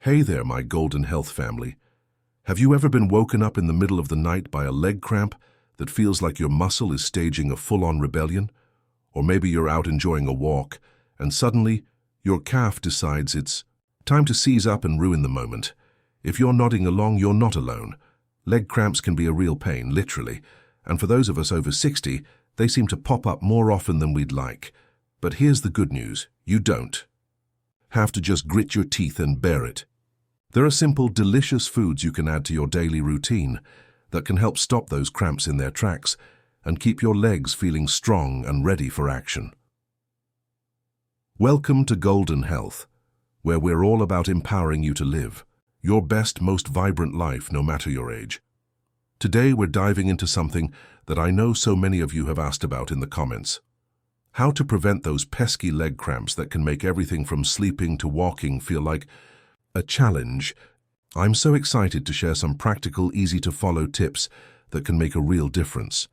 Hey there, my golden health family. Have you ever been woken up in the middle of the night by a leg cramp that feels like your muscle is staging a full-on rebellion? Or maybe you're out enjoying a walk, and suddenly your calf decides it's time to seize up and ruin the moment. If you're nodding along, you're not alone. Leg cramps can be a real pain, literally, and for those of us over 60, they seem to pop up more often than we'd like. But here's the good news: you don't have to just grit your teeth and bear it. There are simple, delicious foods you can add to your daily routine that can help stop those cramps in their tracks and keep your legs feeling strong and ready for action. Welcome to Golden Health, where we're all about empowering you to live your best, most vibrant life, no matter your age. Today we're diving into something that I know so many of you have asked about in the comments: how to prevent those pesky leg cramps that can make everything from sleeping to walking feel like a challenge. I'm so excited to share some practical, easy-to-follow tips that can make a real difference.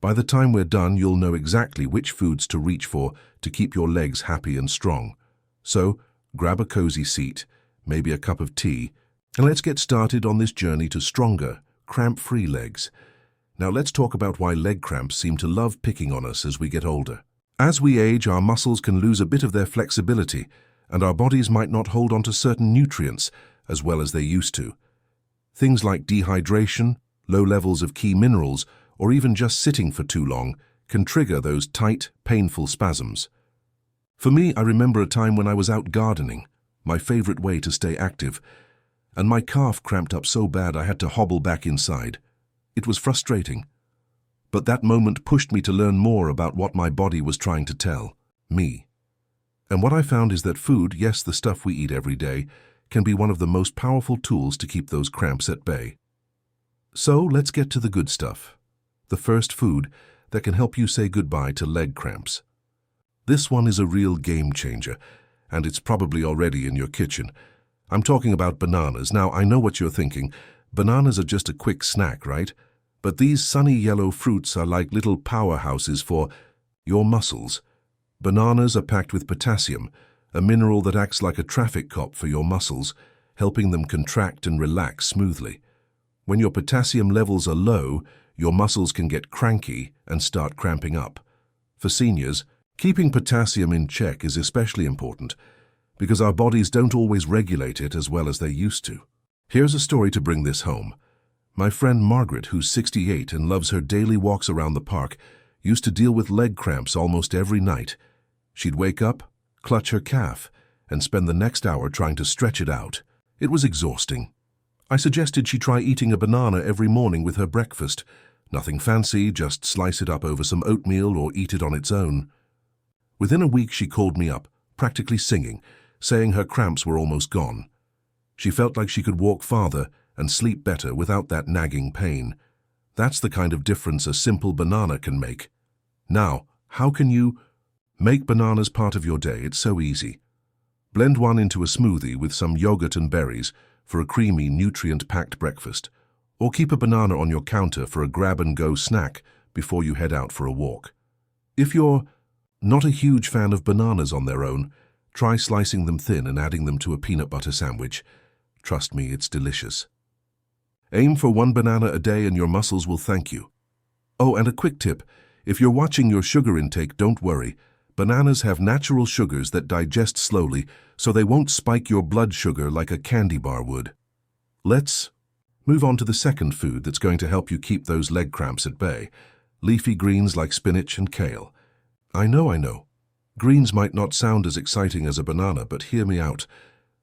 By the time we're done, you'll know exactly which foods to reach for to keep your legs happy and strong. So, grab a cozy seat, maybe a cup of tea, and let's get started on this journey to stronger, cramp-free legs. Now let's talk about why leg cramps seem to love picking on us as we get older. As we age, our muscles can lose a bit of their flexibility, and our bodies might not hold on to certain nutrients as well as they used to. Things like dehydration, low levels of key minerals, or even just sitting for too long can trigger those tight, painful spasms. For me, I remember a time when I was out gardening, my favorite way to stay active, and my calf cramped up so bad I had to hobble back inside. It was frustrating, but that moment pushed me to learn more about what my body was trying to tell me. And what I found is that food, yes, the stuff we eat every day, can be one of the most powerful tools to keep those cramps at bay. So let's get to the good stuff. The first food that can help you say goodbye to leg cramps. This one is a real game changer, and it's probably already in your kitchen. I'm talking about bananas. Now, I know what you're thinking. Bananas are just a quick snack, right? But these sunny yellow fruits are like little powerhouses for your muscles. Bananas are packed with potassium, a mineral that acts like a traffic cop for your muscles, helping them contract and relax smoothly. When your potassium levels are low, your muscles can get cranky and start cramping up. For seniors, keeping potassium in check is especially important because our bodies don't always regulate it as well as they used to. Here's a story to bring this home. My friend Margaret, who's 68 and loves her daily walks around the park, used to deal with leg cramps almost every night. She'd wake up, clutch her calf, and spend the next hour trying to stretch it out. It was exhausting. I suggested she try eating a banana every morning with her breakfast. Nothing fancy, just slice it up over some oatmeal or eat it on its own. Within a week, she called me up, practically singing, saying her cramps were almost gone. She felt like she could walk farther and sleep better without that nagging pain. That's the kind of difference a simple banana can make. Now, how can you make bananas part of your day? It's so easy. Blend one into a smoothie with some yogurt and berries for a creamy, nutrient-packed breakfast, or keep a banana on your counter for a grab-and-go snack before you head out for a walk. If you're not a huge fan of bananas on their own, try slicing them thin and adding them to a peanut butter sandwich. Trust me, it's delicious. Aim for one banana a day and your muscles will thank you. Oh, and a quick tip: if you're watching your sugar intake, don't worry. Bananas have natural sugars that digest slowly, so they won't spike your blood sugar like a candy bar would. Let's move on to the second food that's going to help you keep those leg cramps at bay: leafy greens like spinach and kale. I know. Greens might not sound as exciting as a banana, but hear me out.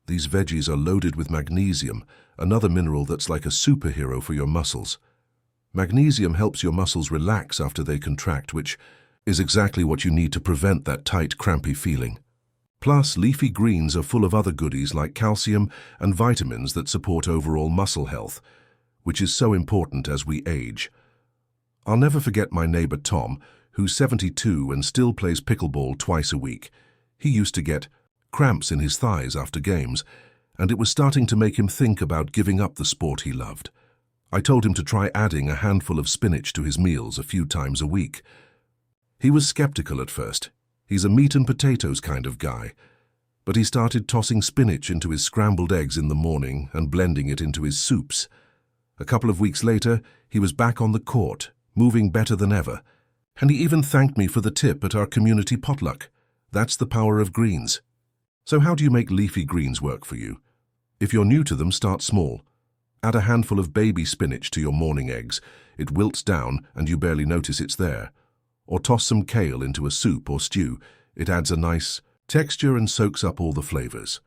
These veggies are loaded with magnesium, another mineral that's like a superhero for your muscles. Magnesium helps your muscles relax after they contract, which is exactly what you need to prevent that tight, crampy feeling. Plus, leafy greens are full of other goodies like calcium and vitamins that support overall muscle health, which is so important as we age. I'll never forget my neighbor Tom, who's 72 and still plays pickleball twice a week. He used to get cramps in his thighs after games, and it was starting to make him think about giving up the sport he loved. I told him to try adding a handful of spinach to his meals a few times a week. He was skeptical at first. He's a meat and potatoes kind of guy. But he started tossing spinach into his scrambled eggs in the morning and blending it into his soups. A couple of weeks later, he was back on the court, moving better than ever. And he even thanked me for the tip at our community potluck. That's the power of greens. So how do you make leafy greens work for you? If you're new to them, start small. Add a handful of baby spinach to your morning eggs. It wilts down and you barely notice it's there. Or toss some kale into a soup or stew. It adds a nice texture and soaks up all the flavors.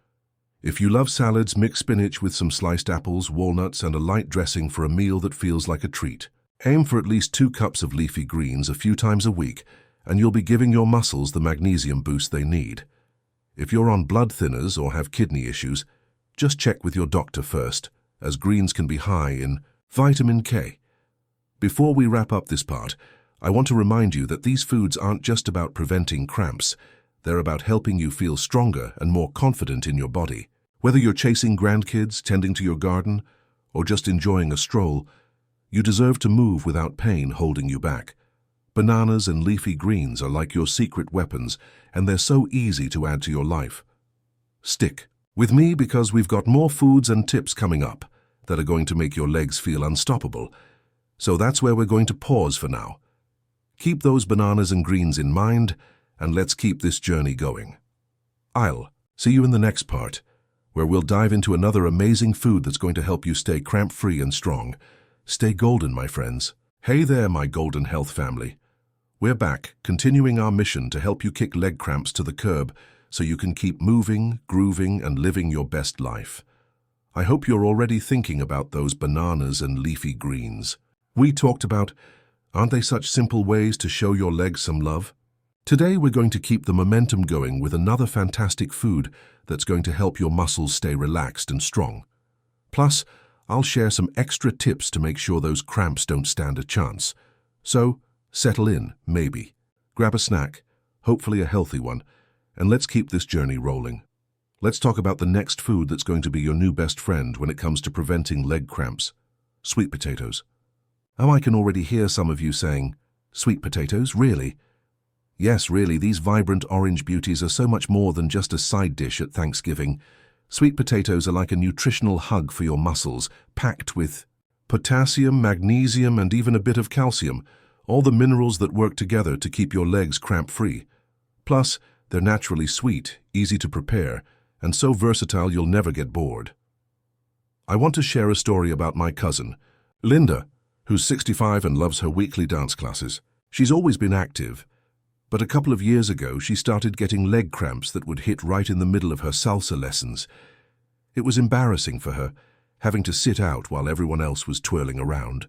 If you love salads, mix spinach with some sliced apples, walnuts, and a light dressing for a meal that feels like a treat. Aim for at least 2 cups of leafy greens a few times a week, and you'll be giving your muscles the magnesium boost they need. If you're on blood thinners or have kidney issues, just check with your doctor first, as greens can be high in vitamin K. Before we wrap up this part, I want to remind you that these foods aren't just about preventing cramps. They're about helping you feel stronger and more confident in your body. Whether you're chasing grandkids, tending to your garden, or just enjoying a stroll, you deserve to move without pain holding you back. Bananas and leafy greens are like your secret weapons, and they're so easy to add to your life. Stick with me because we've got more foods and tips coming up that are going to make your legs feel unstoppable. So that's where we're going to pause for now. Keep those bananas and greens in mind, and let's keep this journey going. I'll see you in the next part, where we'll dive into another amazing food that's going to help you stay cramp-free and strong. Stay golden, my friends. Hey there, my golden health family. We're back, continuing our mission to help you kick leg cramps to the curb so you can keep moving, grooving, and living your best life. I hope you're already thinking about those bananas and leafy greens. We talked about, aren't they such simple ways to show your legs some love? Today we're going to keep the momentum going with another fantastic food that's going to help your muscles stay relaxed and strong. Plus, I'll share some extra tips to make sure those cramps don't stand a chance. So, settle in, maybe. Grab a snack, hopefully a healthy one, and let's keep this journey rolling. Let's talk about the next food that's going to be your new best friend when it comes to preventing leg cramps. Sweet potatoes. Oh, I can already hear some of you saying, sweet potatoes, really? Yes, really, these vibrant orange beauties are so much more than just a side dish at Thanksgiving. Sweet potatoes are like a nutritional hug for your muscles, packed with potassium, magnesium, and even a bit of calcium, all the minerals that work together to keep your legs cramp-free. Plus, they're naturally sweet, easy to prepare, and so versatile you'll never get bored. I want to share a story about my cousin, Linda, who's 65 and loves her weekly dance classes. She's always been active, but a couple of years ago she started getting leg cramps that would hit right in the middle of her salsa lessons. It was embarrassing for her, having to sit out while everyone else was twirling around.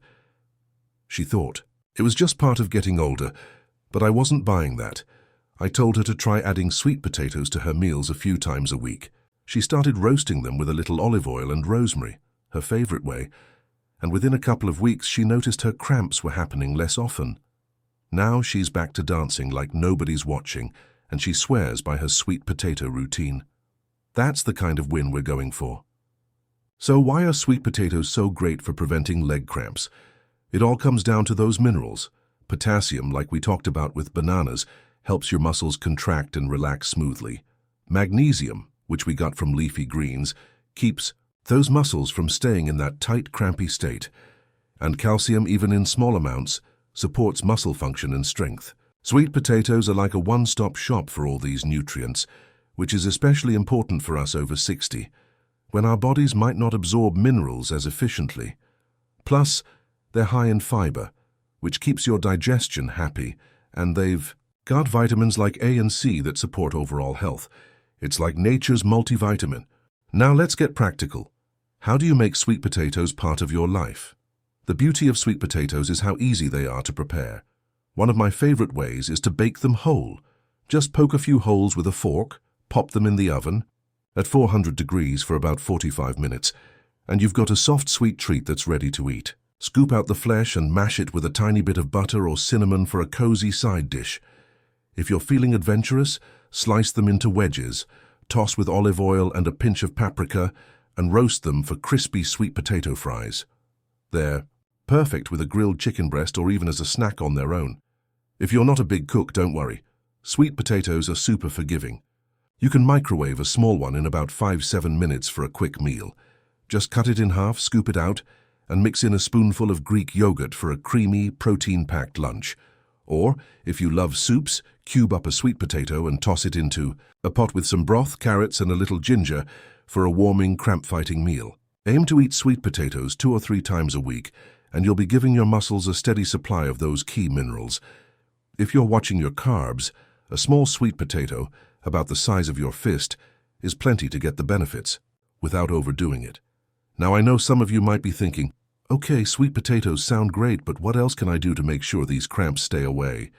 She thought, it was just part of getting older, but I wasn't buying that. I told her to try adding sweet potatoes to her meals a few times a week. She started roasting them with a little olive oil and rosemary, her favorite way, and within a couple of weeks she noticed her cramps were happening less often. Now she's back to dancing like nobody's watching, and she swears by her sweet potato routine. That's the kind of win we're going for. So why are sweet potatoes so great for preventing leg cramps? It all comes down to those minerals. Potassium, like we talked about with bananas, helps your muscles contract and relax smoothly. Magnesium, which we got from leafy greens, keeps those muscles from staying in that tight, crampy state. And calcium, even in small amounts, supports muscle function and strength. Sweet potatoes are like a one-stop shop for all these nutrients, which is especially important for us over 60, when our bodies might not absorb minerals as efficiently. Plus, they're high in fiber, which keeps your digestion happy, and they've got vitamins like A and C that support overall health. It's like nature's multivitamin. Now let's get practical. How do you make sweet potatoes part of your life? The beauty of sweet potatoes is how easy they are to prepare. One of my favorite ways is to bake them whole. Just poke a few holes with a fork, pop them in the oven at 400 degrees for about 45 minutes, and you've got a soft, sweet treat that's ready to eat. Scoop out the flesh and mash it with a tiny bit of butter or cinnamon for a cozy side dish. If you're feeling adventurous, slice them into wedges, toss with olive oil and a pinch of paprika, and roast them for crispy sweet potato fries. They're perfect with a grilled chicken breast or even as a snack on their own. If you're not a big cook, don't worry. Sweet potatoes are super forgiving. You can microwave a small one in about 5–7 minutes for a quick meal. Just cut it in half, scoop it out, and mix in a spoonful of Greek yogurt for a creamy, protein-packed lunch. Or, if you love soups, cube up a sweet potato and toss it into a pot with some broth, carrots, and a little ginger for a warming, cramp-fighting meal. Aim to eat sweet potatoes 2 or 3 times a week, and you'll be giving your muscles a steady supply of those key minerals. If you're watching your carbs, a small sweet potato, about the size of your fist, is plenty to get the benefits, without overdoing it. Now I know some of you might be thinking, okay, sweet potatoes sound great, but what else can I do to make sure these cramps stay away?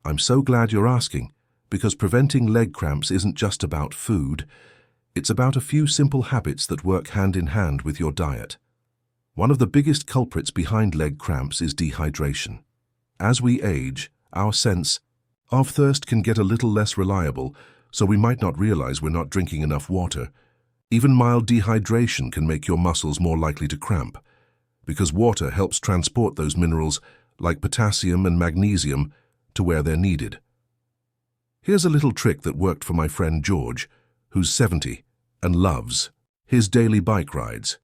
I'm so glad you're asking, because preventing leg cramps isn't just about food. It's about a few simple habits that work hand in hand with your diet. One of the biggest culprits behind leg cramps is dehydration. As we age, our sense of thirst can get a little less reliable, so we might not realize we're not drinking enough water. Even mild dehydration can make your muscles more likely to cramp, because water helps transport those minerals like potassium and magnesium to where they're needed. Here's a little trick that worked for my friend George, who's 70 and loves his daily bike rides.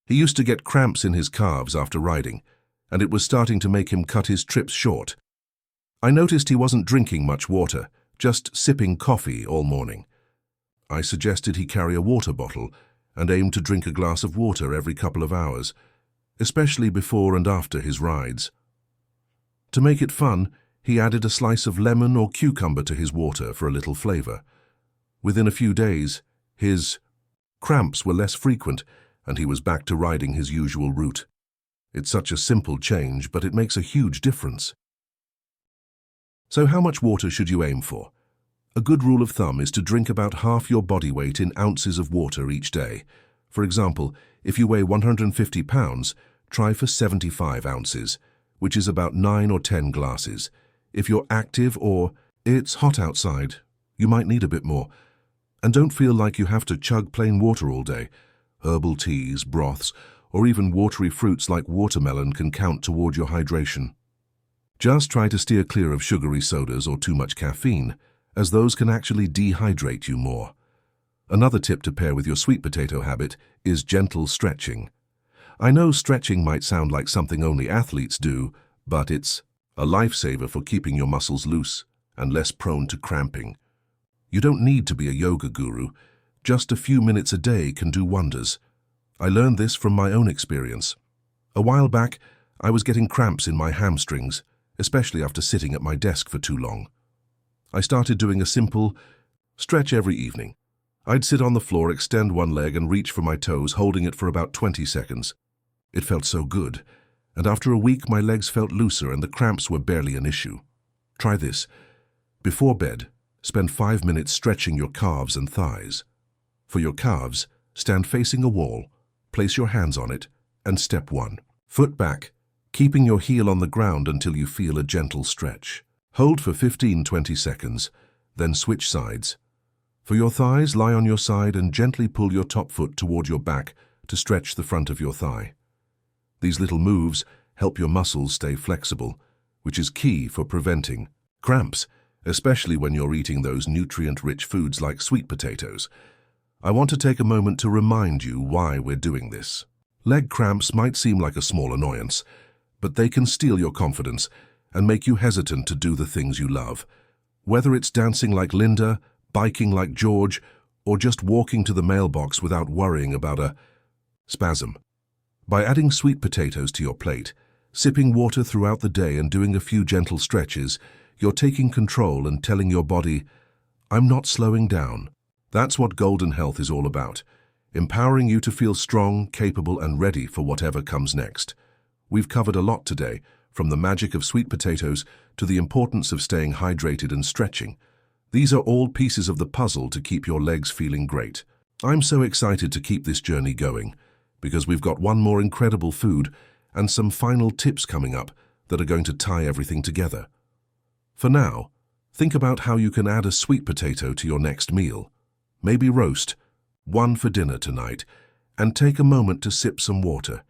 He used to get cramps in his calves after riding, and it was starting to make him cut his trips short. I noticed he wasn't drinking much water, just sipping coffee all morning. I suggested he carry a water bottle and aim to drink a glass of water every couple of hours, especially before and after his rides. To make it fun, he added a slice of lemon or cucumber to his water for a little flavor. Within a few days, his cramps were less frequent, and he was back to riding his usual route. It's such a simple change, but it makes a huge difference. So how much water should you aim for? A good rule of thumb is to drink about half your body weight in ounces of water each day. For example, if you weigh 150 pounds, try for 75 ounces, which is about 9 or 10 glasses. If you're active or it's hot outside, you might need a bit more. And don't feel like you have to chug plain water all day. Herbal teas, broths, or even watery fruits like watermelon can count toward your hydration. Just try to steer clear of sugary sodas or too much caffeine, as those can actually dehydrate you more. Another tip to pair with your sweet potato habit is gentle stretching. I know stretching might sound like something only athletes do, but it's a lifesaver for keeping your muscles loose and less prone to cramping. You don't need to be a yoga guru. Just a few minutes a day can do wonders. I learned this from my own experience. A while back, I was getting cramps in my hamstrings, especially after sitting at my desk for too long. I started doing a simple stretch every evening. I'd sit on the floor, extend one leg, and reach for my toes, holding it for about 20 seconds. It felt so good, and after a week my legs felt looser and the cramps were barely an issue. Try this. Before bed, spend 5 minutes stretching your calves and thighs. For your calves, stand facing a wall, place your hands on it, and step 1. Foot back, keeping your heel on the ground until you feel a gentle stretch. Hold for 15–20 seconds, then switch sides. For your thighs, lie on your side and gently pull your top foot toward your back to stretch the front of your thigh. These little moves help your muscles stay flexible, which is key for preventing cramps, especially when you're eating those nutrient-rich foods like sweet potatoes. I want to take a moment to remind you why we're doing this. Leg cramps might seem like a small annoyance, but they can steal your confidence and make you hesitant to do the things you love. Whether it's dancing like Linda, biking like George, or just walking to the mailbox without worrying about a spasm. By adding sweet potatoes to your plate, sipping water throughout the day and doing a few gentle stretches, you're taking control and telling your body, I'm not slowing down. That's what Golden Health is all about, empowering you to feel strong, capable, and ready for whatever comes next. We've covered a lot today, from the magic of sweet potatoes to the importance of staying hydrated and stretching. These are all pieces of the puzzle to keep your legs feeling great. I'm so excited to keep this journey going, because we've got one more incredible food and some final tips coming up that are going to tie everything together. For now, think about how you can add a sweet potato to your next meal. Maybe roast one for dinner tonight, and take a moment to sip some water.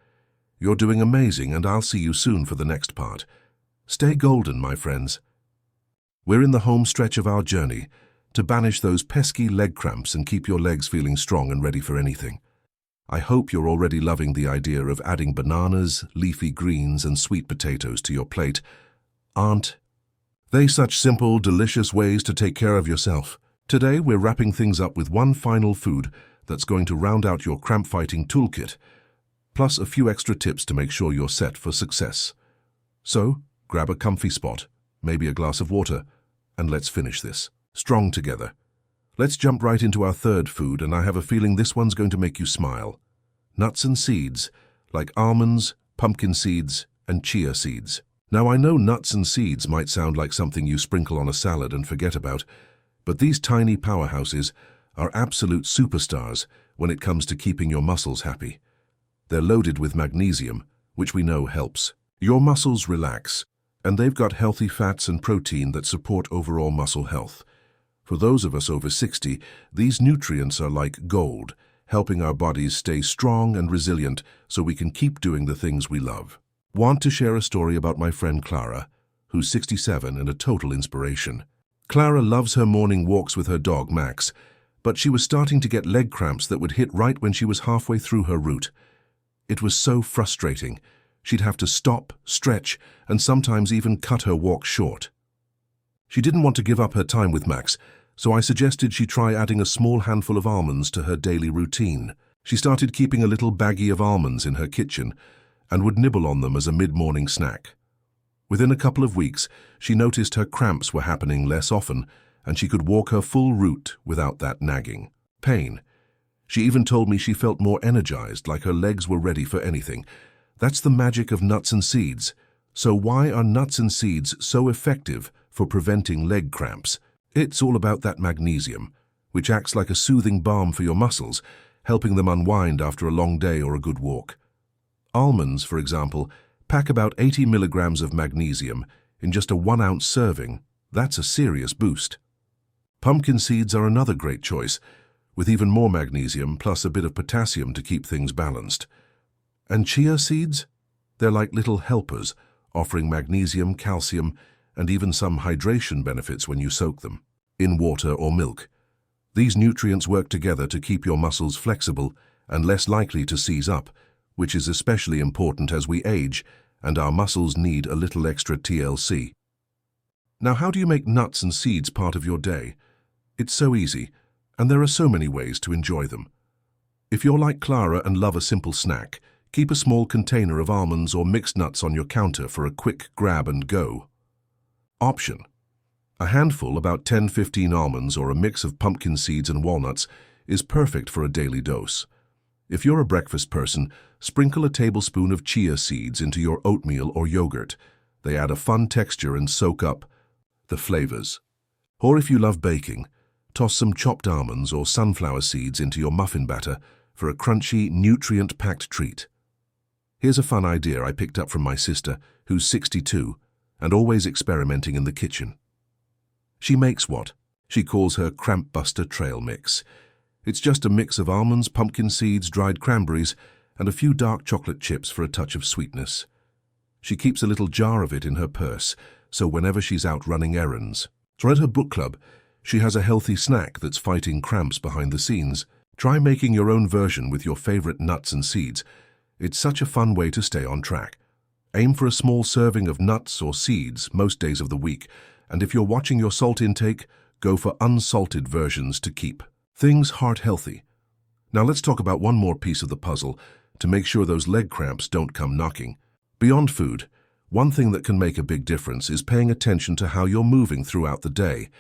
You're doing amazing, and I'll see you soon for the next part. Stay golden, my friends. We're in the home stretch of our journey. to banish those pesky leg cramps and keep your legs feeling strong and ready for anything. I hope you're already loving the idea of adding bananas, leafy greens, and sweet potatoes to your plate. Aren't they such simple, delicious ways to take care of yourself? Today, we're wrapping things up with one final food that's going to round out your cramp-fighting toolkit, plus a few extra tips to make sure you're set for success. So, grab a comfy spot, maybe a glass of water, and let's finish this strong together. Let's jump right into our third food, and I have a feeling this one's going to make you smile. Nuts and seeds, like almonds, pumpkin seeds, and chia seeds. Now, I know nuts and seeds might sound like something you sprinkle on a salad and forget about, but these tiny powerhouses are absolute superstars when it comes to keeping your muscles happy. They're loaded with magnesium, which we know helps your muscles relax, and they've got healthy fats and protein that support overall muscle health. For those of us over 60, these nutrients are like gold, helping our bodies stay strong and resilient so we can keep doing the things we love. Want to share a story about my friend Clara, who's 67 and a total inspiration. Clara loves her morning walks with her dog Max, but she was starting to get leg cramps that would hit right when she was halfway through her route. It was so frustrating. She'd have to stop, stretch, and sometimes even cut her walk short. She didn't want to give up her time with Max, so I suggested she try adding a small handful of almonds to her daily routine. She started keeping a little baggie of almonds in her kitchen and would nibble on them as a mid-morning snack. Within a couple of weeks, she noticed her cramps were happening less often, and she could walk her full route without that nagging pain. She even told me she felt more energized, like her legs were ready for anything. That's the magic of nuts and seeds. So why are nuts and seeds so effective for preventing leg cramps? It's all about that magnesium, which acts like a soothing balm for your muscles, helping them unwind after a long day or a good walk. Almonds, for example, pack about 80 milligrams of magnesium in just a 1-ounce serving. That's a serious boost. Pumpkin seeds are another great choice, with even more magnesium plus a bit of potassium to keep things balanced. And chia seeds? They're like little helpers, offering magnesium, calcium, and even some hydration benefits when you soak them in water or milk. These nutrients work together to keep your muscles flexible and less likely to seize up, which is especially important as we age and our muscles need a little extra TLC. Now, how do you make nuts and seeds part of your day? It's so easy, and there are so many ways to enjoy them. If you're like Clara and love a simple snack, keep a small container of almonds or mixed nuts on your counter for a quick grab and go. Option: a handful, about 10-15 almonds or a mix of pumpkin seeds and walnuts, is perfect for a daily dose. If you're a breakfast person, sprinkle a tablespoon of chia seeds into your oatmeal or yogurt. They add a fun texture and soak up the flavors. Or if you love baking, toss some chopped almonds or sunflower seeds into your muffin batter for a crunchy, nutrient-packed treat. Here's a fun idea I picked up from my sister, who's 62 and always experimenting in the kitchen. She makes what she calls her Cramp Buster Trail Mix. It's just a mix of almonds, pumpkin seeds, dried cranberries, and a few dark chocolate chips for a touch of sweetness. She keeps a little jar of it in her purse, so whenever she's out running errands. So at her book club, she has a healthy snack that's fighting cramps behind the scenes. Try making your own version with your favorite nuts and seeds. It's such a fun way to stay on track. Aim for a small serving of nuts or seeds most days of the week, and if you're watching your salt intake, go for unsalted versions to keep things heart healthy. Now let's talk about one more piece of the puzzle to make sure those leg cramps don't come knocking. Beyond food, one thing that can make a big difference is paying attention to how you're moving throughout the day.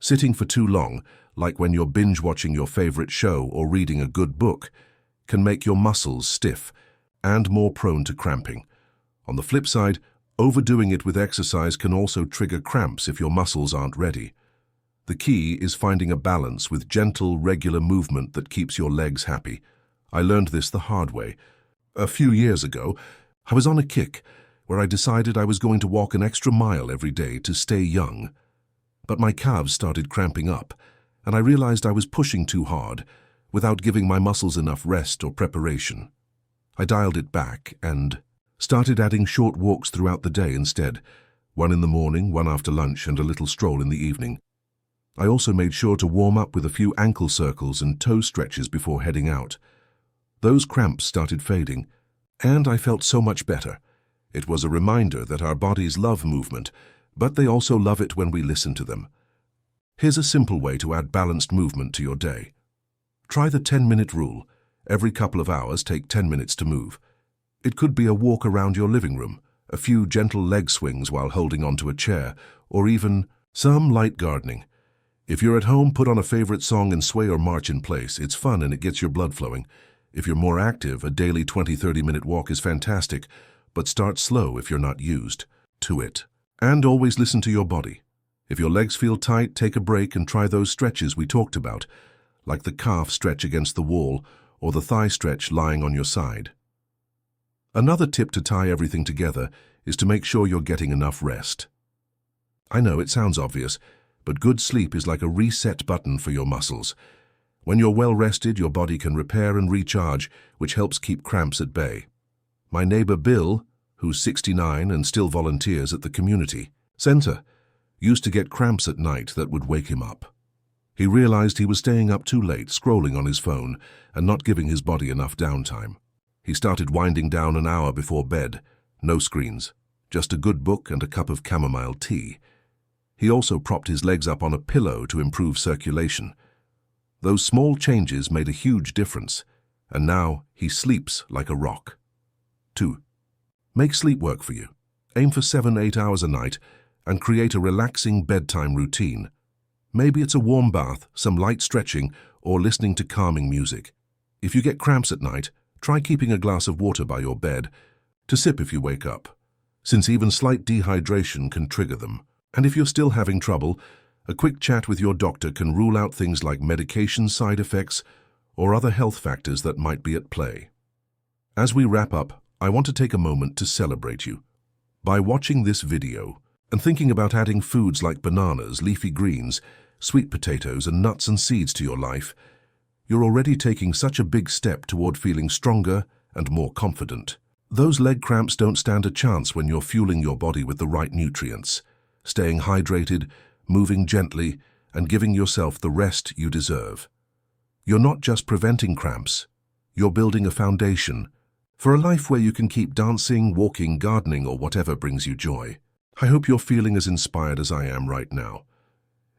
Sitting for too long, like when you're binge-watching your favorite show or reading a good book, can make your muscles stiff and more prone to cramping. On the flip side, overdoing it with exercise can also trigger cramps if your muscles aren't ready. The key is finding a balance with gentle, regular movement that keeps your legs happy. I learned this the hard way. A few years ago, I was on a kick where I decided I was going to walk an extra mile every day to stay young. But my calves started cramping up, and I realized I was pushing too hard without giving my muscles enough rest or preparation. I dialed it back and started adding short walks throughout the day instead, one in the morning, one after lunch, and a little stroll in the evening. I also made sure to warm up with a few ankle circles and toe stretches before heading out. Those cramps started fading, and I felt so much better. It was a reminder that our bodies love movement, but they also love it when we listen to them. Here's a simple way to add balanced movement to your day. Try the 10-minute rule. Every couple of hours, take 10 minutes to move. It could be a walk around your living room, a few gentle leg swings while holding onto a chair, or even some light gardening. If you're at home, put on a favorite song and sway or march in place. It's fun and it gets your blood flowing. If you're more active, a daily 20-30-minute walk is fantastic, but start slow if you're not used to it. And always listen to your body. If your legs feel tight, take a break and try those stretches we talked about, like the calf stretch against the wall or the thigh stretch lying on your side. Another tip to tie everything together is to make sure you're getting enough rest. I know it sounds obvious, but good sleep is like a reset button for your muscles. When you're well rested, your body can repair and recharge, which helps keep cramps at bay. My neighbor Bill, who's 69 and still volunteers at the community center, used to get cramps at night that would wake him up. He realized he was staying up too late, scrolling on his phone, and not giving his body enough downtime. He started winding down an hour before bed, no screens, just a good book and a cup of chamomile tea. He also propped his legs up on a pillow to improve circulation. Those small changes made a huge difference, and now he sleeps like a rock. 2. Make sleep work for you. Aim for 7-8 hours a night and create a relaxing bedtime routine. Maybe it's a warm bath, some light stretching, or listening to calming music. If you get cramps at night, try keeping a glass of water by your bed to sip if you wake up, since even slight dehydration can trigger them. And if you're still having trouble, a quick chat with your doctor can rule out things like medication side effects or other health factors that might be at play. As we wrap up, I want to take a moment to celebrate you. By watching this video and thinking about adding foods like bananas, leafy greens, sweet potatoes, and nuts and seeds to your life, you're already taking such a big step toward feeling stronger and more confident. Those leg cramps don't stand a chance when you're fueling your body with the right nutrients, staying hydrated, moving gently, and giving yourself the rest you deserve. You're not just preventing cramps, you're building a foundation for a life where you can keep dancing, walking, gardening, or whatever brings you joy. I hope you're feeling as inspired as I am right now.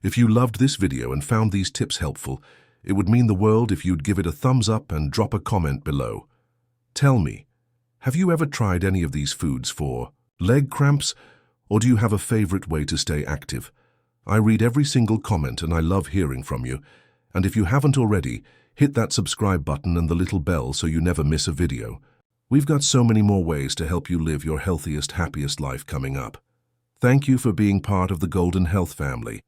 If you loved this video and found these tips helpful, it would mean the world if you'd give it a thumbs up and drop a comment below. Tell me, have you ever tried any of these foods for leg cramps, or do you have a favorite way to stay active? I read every single comment and I love hearing from you. And if you haven't already, hit that subscribe button and the little bell so you never miss a video. We've got so many more ways to help you live your healthiest, happiest life coming up. Thank you for being part of the Golden Health family.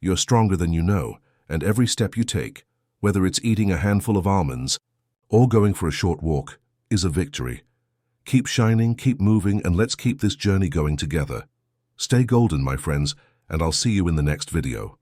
You're stronger than you know, and every step you take, whether it's eating a handful of almonds or going for a short walk, is a victory. Keep shining, keep moving, and let's keep this journey going together. Stay golden, my friends, and I'll see you in the next video.